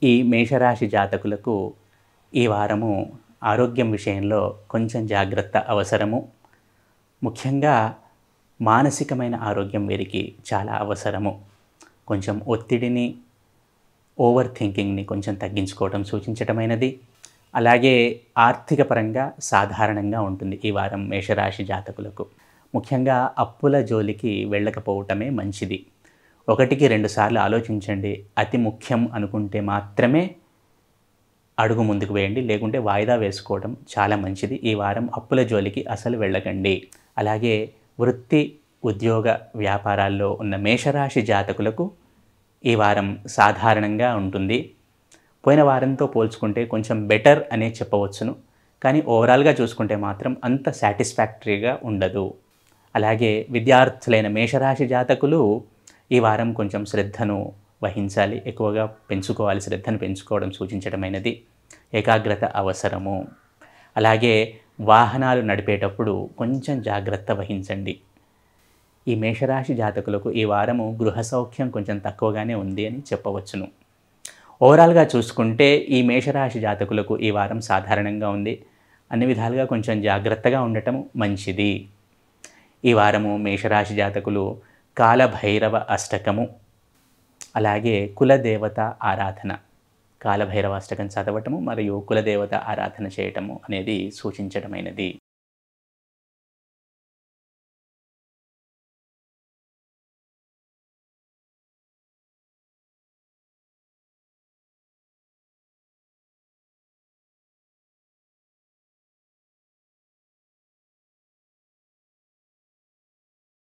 ఈ మేషరాశి జాతకులకు ఈ వారము ఆరోగ్యం విషయంలో కొంచెం జాగ్రత్త అవసరము. ముఖ్యంగా మానసికమైన ఆరోగ్యం వీరికి చాలా అవసరము. కొంచెం ఒత్తిడిని, ఓవర్ థింకింగ్‌ని కొంచెం తగ్గించుకోవడం సూచించటమైనది. అలాగే ఆర్థిక పరంగా సాధారణంగా ఉంటుంది ఈ వారం మేషరాశి జాతకులకు. ముఖ్యంగా అప్పుల జోలికి వెళ్ళకపోవటమే మంచిది. 1కి 2 సార్లు ఆలోచించండి. అతి ముఖ్యం అనుకుంటే మాత్రమే అడుగు ముందుకు వేయండి. లేకుంటే వాయిదా వేసుకోవడం చాలా మంచిది. ఈ వారం అప్పుల జోలికి అసలు వెళ్ళకండి. అలాగే వృత్తి, ఉద్యోగ, వ్యాపారాల్లో ఉన్న మేషరాశి జాతకులకు ఈ వారం సాధారణంగా ఉంటుంది. పోయిన వారంతో పోల్చుకుంటే కొంచెం బెటర్ అనే చెప్పవచ్చును. కానీ ఓవరాల్‌గా చూసుకుంటే మాత్రం అంత సాటిస్ఫాక్టరీగా ఉండదు. అలాగే విద్యార్థులైన మేషరాశి జాతకులు ఈ వారం కొంచెం శ్రద్ధను వహించాలి. ఎక్కువగా పెంచుకోవాలి. శ్రద్ధను పెంచుకోవడం సూచించడమైనది. ఏకాగ్రత అవసరము. అలాగే వాహనాలు నడిపేటప్పుడు కొంచెం జాగ్రత్త వహించండి. ఈ మేషరాశి జాతకులకు ఈ వారము గృహ సౌఖ్యం కొంచెం తక్కువగానే ఉంది అని చెప్పవచ్చును. ఓవరాల్‌గా చూసుకుంటే ఈ మేషరాశి జాతకులకు ఈ వారం సాధారణంగా ఉంది. అన్ని విధాలుగా కొంచెం జాగ్రత్తగా ఉండటం మంచిది. ఈ వారము మేషరాశి జాతకులు కాలభైరవ అష్టకము, అలాగే కులదేవత ఆరాధన, కాలభైరవ అష్టకం చదవటము మరియు కులదేవత ఆరాధన చేయటము అనేది సూచించడమైనది.